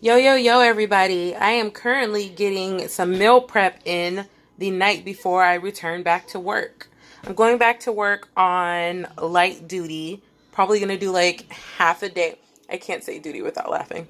Yo, everybody. I am currently getting some meal prep in the night before I return back to work. I'm going back to work on light duty. Probably going to do like half a day. I can't say duty without laughing.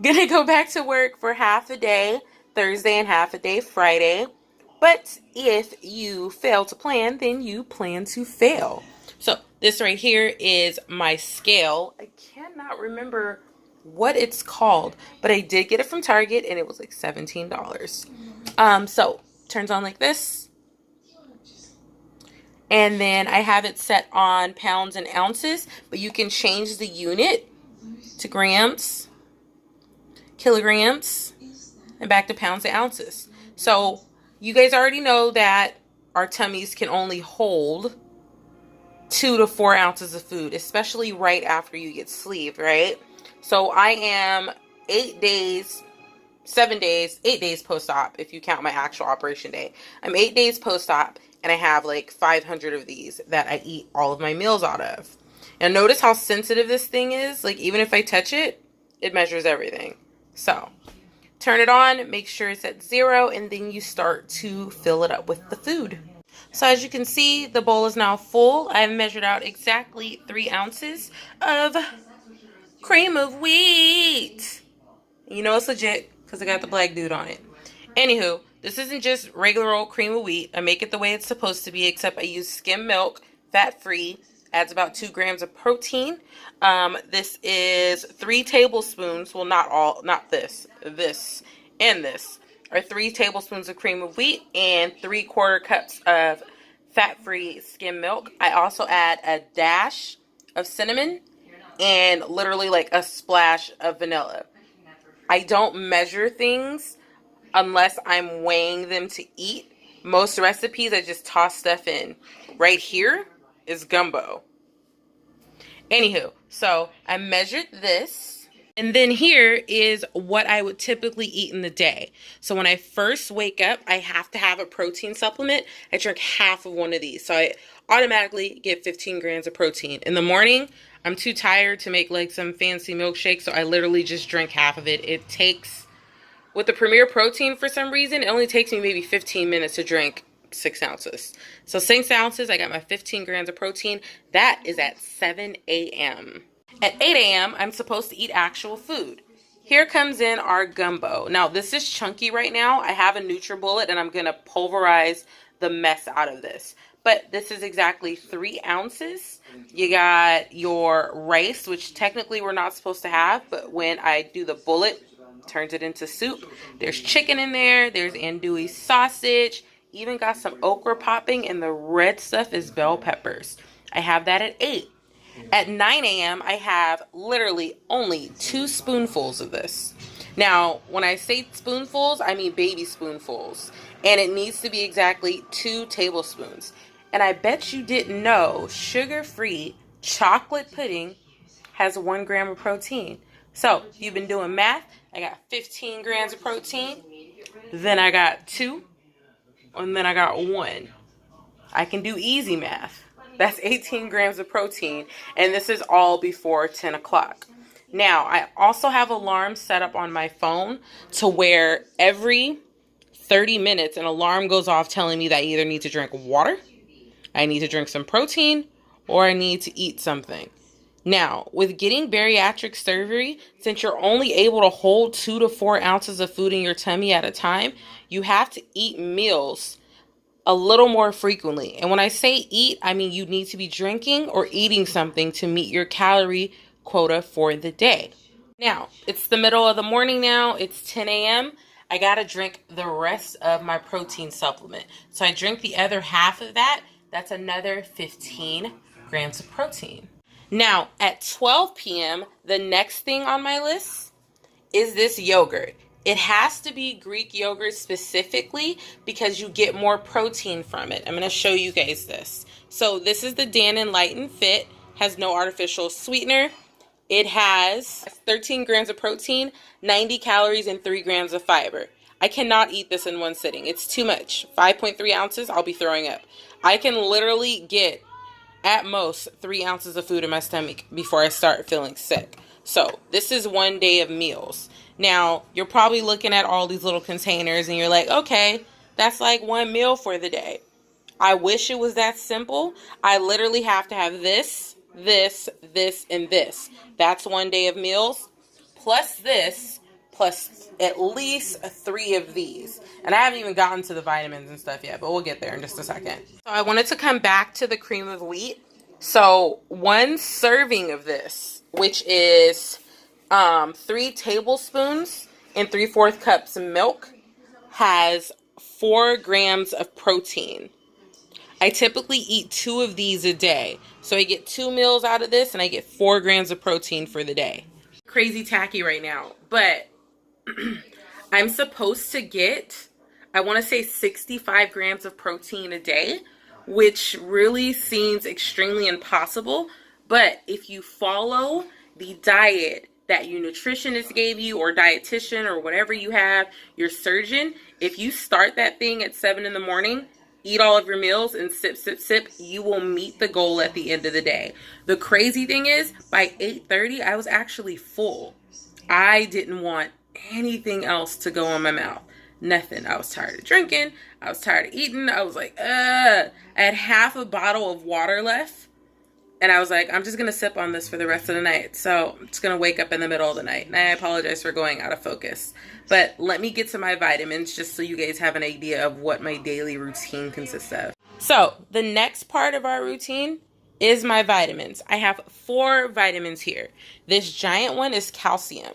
Gonna go back to work for half a day Thursday and half a day Friday. But if you fail to plan, then you plan to fail. So this right here is my scale. I cannot remember what it's called, but I did get it from Target and it was like $17. So turns on like this. And then I have it set on pounds and ounces, but you can change the unit to grams, kilograms, and back to pounds and ounces. So you guys already know that our tummies can only hold 2 to 4 ounces of food, especially right after you get sleeved, right? So I am 8 days post-op, if you count my actual operation day. I'm 8 days post-op, and I have like 500 of these that I eat all of my meals out of. Now notice how sensitive this thing is. Like even if I touch it, it measures everything. So turn it on, make sure it's at 0, and then you start to fill it up with the food. So as you can see, the bowl is now full. I've measured out exactly 3 ounces of cream of wheat. You know it's legit because I got the black dude on it. Anywho, this isn't just regular old cream of wheat. I make it the way it's supposed to be, except I use skim milk, fat-free. Adds about 2 grams of protein. This is 3 tablespoons. Well, not all, not this. This and this are 3 tablespoons of cream of wheat and 3/4 cups of fat-free skim milk. I also add a dash of cinnamon and literally like a splash of vanilla. I don't measure things unless I'm weighing them to eat. Most recipes, I just toss stuff in. Right here is gumbo. Anywho, so I measured this. And then here is what I would typically eat in the day. So when I first wake up, I have to have a protein supplement. I drink half of one of these. So I automatically get 15 grams of protein. In the morning, I'm too tired to make like some fancy milkshake. So I literally just drink half of it. It takes, with the Premier Protein for some reason, it only takes me maybe 15 minutes to drink 6 ounces. So 6 ounces, I got my 15 grams of protein. That is at 7 a.m. At 8 a.m., I'm supposed to eat actual food. Here comes in our gumbo. Now, this is chunky right now. I have a NutriBullet, and I'm going to pulverize the mess out of this. But this is exactly 3 ounces. You got your rice, which technically we're not supposed to have, but when I do the bullet, turns it into soup. There's chicken in there. There's andouille sausage. Even got some okra popping, and the red stuff is bell peppers. I have that at 8. At 9 a.m., I have literally only 2 spoonfuls of this. Now, when I say spoonfuls, I mean baby spoonfuls. And it needs to be exactly 2 tablespoons. And I bet you didn't know sugar-free chocolate pudding has 1 gram of protein. So, if you've been doing math, I got 15 grams of protein. Then I got 2. And then I got 1. I can do easy math. That's 18 grams of protein. And this is all before 10 o'clock. Now, I also have alarms set up on my phone to where every 30 minutes an alarm goes off telling me that I either need to drink water, I need to drink some protein, or I need to eat something. Now, with getting bariatric surgery, since you're only able to hold 2 to 4 ounces of food in your tummy at a time, you have to eat meals a little more frequently. And when I say eat, I mean you need to be drinking or eating something to meet your calorie quota for the day. Now, it's the middle of the morning now. It's 10 a.m. I got to drink the rest of my protein supplement. So I drink the other half of that. That's another 15 grams of protein. Now, at 12 p.m., the next thing on my list is this yogurt. It has to be Greek yogurt specifically because you get more protein from it. I'm going to show you guys this. So this is the Dannon Light and Fit. Has no artificial sweetener. It has 13 grams of protein, 90 calories, and 3 grams of fiber. I cannot eat this in one sitting. It's too much. 5.3 ounces, I'll be throwing up. I can literally get at most 3 ounces of food in my stomach before I start feeling sick. So this is 1 day of meals. Now, you're probably looking at all these little containers and you're like, okay, that's like one meal for the day. I wish it was that simple. I literally have to have this, this, this, and this. That's one day of meals, plus this, plus at least 3 of these. And I haven't even gotten to the vitamins and stuff yet, but we'll get there in just a second. So I wanted to come back to the cream of wheat. So 1 serving of this, which is 3 tablespoons and 3/4 cups of milk, has 4 grams of protein. I typically eat 2 of these a day. So I get 2 meals out of this and I get 4 grams of protein for the day. Crazy tacky right now, but I'm supposed to get, I want to say 65 grams of protein a day, which really seems extremely impossible. But if you follow the diet that your nutritionist gave you, or dietitian, or whatever you have, your surgeon, if you start that thing at 7 in the morning, eat all of your meals and sip, sip, sip, you will meet the goal at the end of the day. The crazy thing is, by 8:30, I was actually full. I didn't want anything else to go in my mouth. Nothing. I was tired of drinking. I was tired of eating. I was like, I had half a bottle of water left. And I was like, I'm just going to sip on this for the rest of the night. So I'm just going to wake up in the middle of the night. And I apologize for going out of focus. But let me get to my vitamins just so you guys have an idea of what my daily routine consists of. So the next part of our routine is my vitamins. I have 4 vitamins here. This giant one is calcium.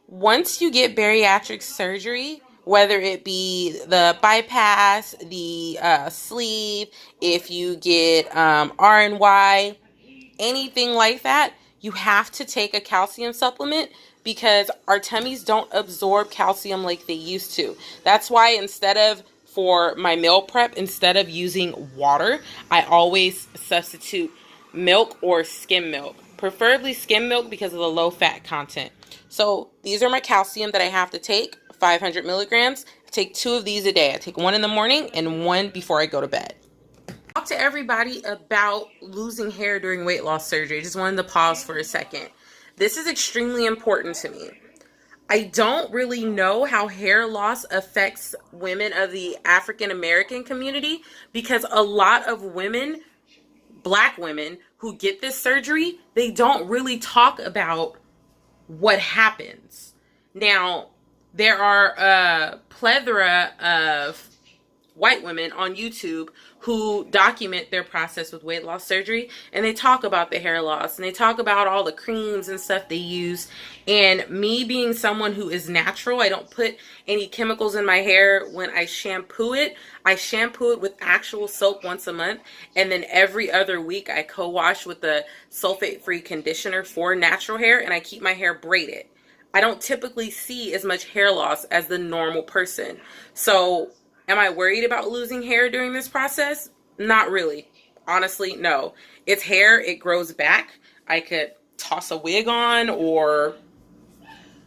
Once you get bariatric surgery, whether it be the bypass, the sleeve, if you get RNY, anything like that, you have to take a calcium supplement because our tummies don't absorb calcium like they used to. That's why instead of, for my meal prep, instead of using water, I always substitute milk or skim milk, preferably skim milk because of the low fat content. So these are my calcium that I have to take, 500 milligrams. I take 2 of these a day. I take 1 in the morning and 1 before I go to bed. Talk to everybody about losing hair during weight loss surgery. Just wanted to pause for a second. This is extremely important to me. I don't really know how hair loss affects women of the African American community because a lot of women, Black women who get this surgery, they don't really talk about what happens. Now, there are a plethora of white women on YouTube who document their process with weight loss surgery, and they talk about the hair loss and they talk about all the creams and stuff they use. And me being someone who is natural, I don't put any chemicals in my hair. When I shampoo it with actual soap once a month, and then every other week I co-wash with the sulfate-free conditioner for natural hair, and I keep my hair braided. I don't typically see as much hair loss as the normal person. So am I worried about losing hair during this process? Not really. Honestly, no. It's hair. It grows back. I could toss a wig on or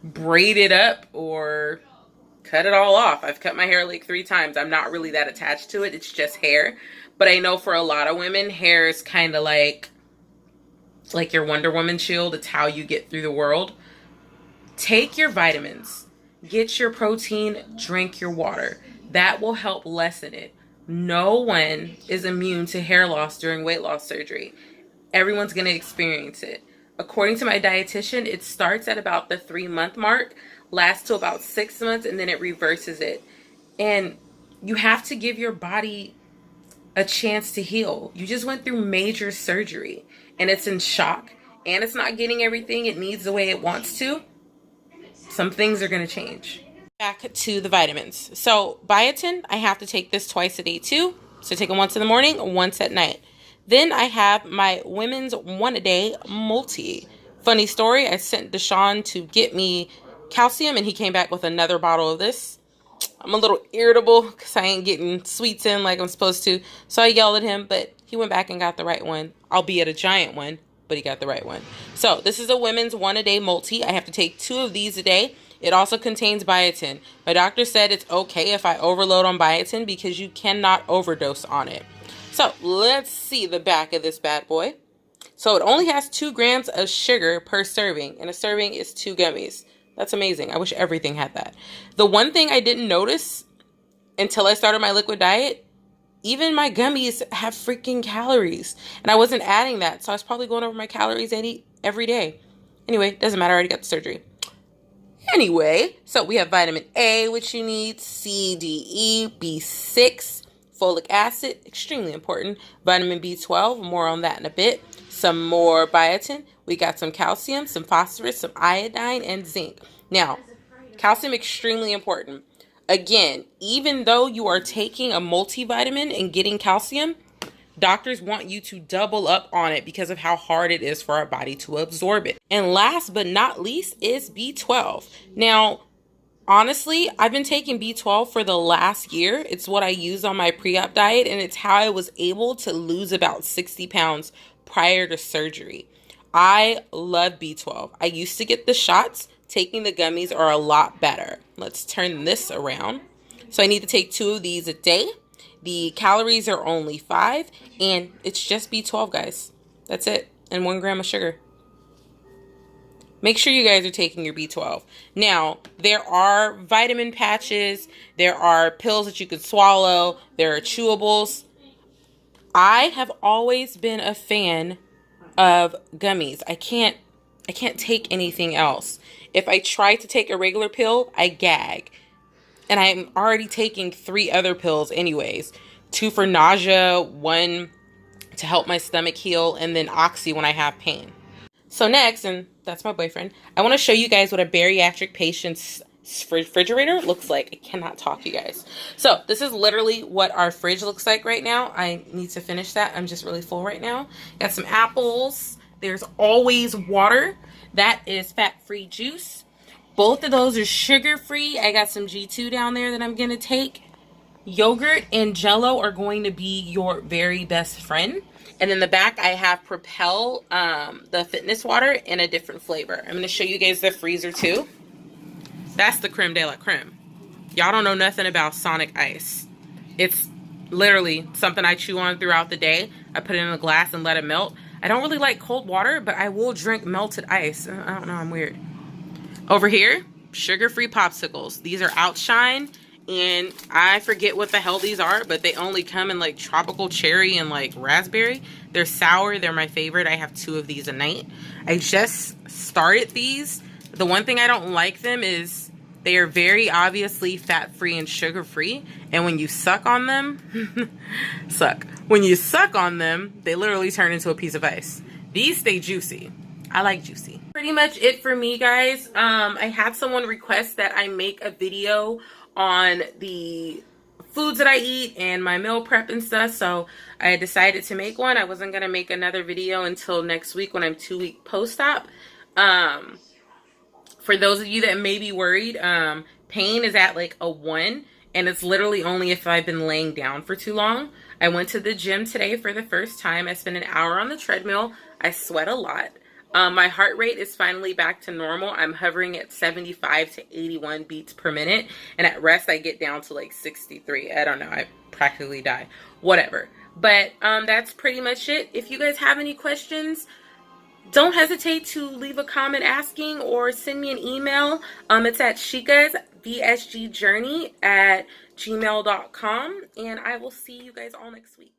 braid it up or cut it all off. I've cut my hair like 3 times. I'm not really that attached to it. It's just hair. But I know for a lot of women, hair is kind of like your Wonder Woman shield. It's how you get through the world. Take your vitamins. Get your protein. Drink your water. That will help lessen it. No one is immune to hair loss during weight loss surgery. Everyone's going to experience it. According to my dietitian, it starts at about the 3-month mark, lasts to about 6 months, and then it reverses it. And you have to give your body a chance to heal. You just went through major surgery, and it's in shock, and it's not getting everything it needs the way it wants to. Some things are going to change. Back to the vitamins. So biotin, I have to take this twice a day too. So I take it once in the morning, once at night. Then I have my women's 1 a day multi. Funny story, I sent Deshaun to get me calcium and he came back with another bottle of this. I'm a little irritable because I ain't getting sweets in like I'm supposed to. So I yelled at him, but he went back and got the right one, albeit a giant one, but he got the right one. So this is a women's 1 a day multi. I have to take 2 of these a day. It also contains biotin. My doctor said it's okay if I overload on biotin because you cannot overdose on it. So let's see the back of this bad boy. So it only has 2 grams of sugar per serving, and a serving is 2 gummies. That's amazing. I wish everything had that. The one thing I didn't notice until I started my liquid diet, even my gummies have freaking calories. And I wasn't adding that. So I was probably going over my calories every day. Anyway, doesn't matter. I already got the surgery. Anyway, so we have vitamin A, which you need, C, D, E, B6, folic acid, extremely important. Vitamin B12, more on that in a bit. Some more biotin. We got some calcium, some phosphorus, some iodine, and zinc. Now, calcium, extremely important. Again, even though you are taking a multivitamin and getting calcium, doctors want you to double up on it because of how hard it is for our body to absorb it. And last but not least is B12. Now, honestly, I've been taking B12 for the last year. It's what I use on my pre-op diet, and it's how I was able to lose about 60 pounds prior to surgery. I love B12. I used to get the shots. Taking the gummies are a lot better. Let's turn this around. So I need to take 2 of these a day. The calories are only 5, and it's just B12, guys. That's it. And 1 gram of sugar. Make sure you guys are taking your B12. Now, there are vitamin patches. There are pills that you could swallow. There are chewables. I have always been a fan of gummies. I can't take anything else. If I try to take a regular pill, I gag. And I'm already taking 3 other pills anyways. 2 for nausea, 1 to help my stomach heal, and then Oxy when I have pain. So next, and that's my boyfriend, I want to show you guys what a bariatric patient's refrigerator looks like. I cannot talk, you guys. So this is literally what our fridge looks like right now. I need to finish that. I'm just really full right now. Got some apples. There's always water. That is fat-free juice. Both of those are sugar-free. I got some G2 down there that I'm going to take. Yogurt and Jell-O are going to be your very best friend. And in the back, I have Propel, the fitness water in a different flavor. I'm going to show you guys the freezer too. That's the creme de la creme. Y'all don't know nothing about Sonic Ice. It's literally something I chew on throughout the day. I put it in a glass and let it melt. I don't really like cold water, but I will drink melted ice. I don't know, I'm weird. Over here, sugar-free popsicles. These are Outshine, and I forget what the hell these are, but they only come in like tropical cherry and like raspberry. They're sour. They're my favorite. I have 2 of these a night. I just started these. The one thing I don't like them is they are very obviously fat-free and sugar-free. And when you suck on them, when you suck on them, they literally turn into a piece of ice. These stay juicy. I like juicy. Pretty much it for me, guys. I had someone request that I make a video on the foods that I eat and my meal prep and stuff. So I decided to make one. I wasn't going to make another video until next week when I'm 2-week post-op. For those of you that may be worried, pain is at like a 1, and it's literally only if I've been laying down for too long. I went to the gym today for the first time. I spent an hour on the treadmill. I sweat a lot. My heart rate is finally back to normal. I'm hovering at 75 to 81 beats per minute, and at rest I get down to like 63. I don't know. I practically die. Whatever. But that's pretty much it. If you guys have any questions, don't hesitate to leave a comment asking or send me an email. It's at Sheekasvsgjourney@gmail.com. And I will see you guys all next week.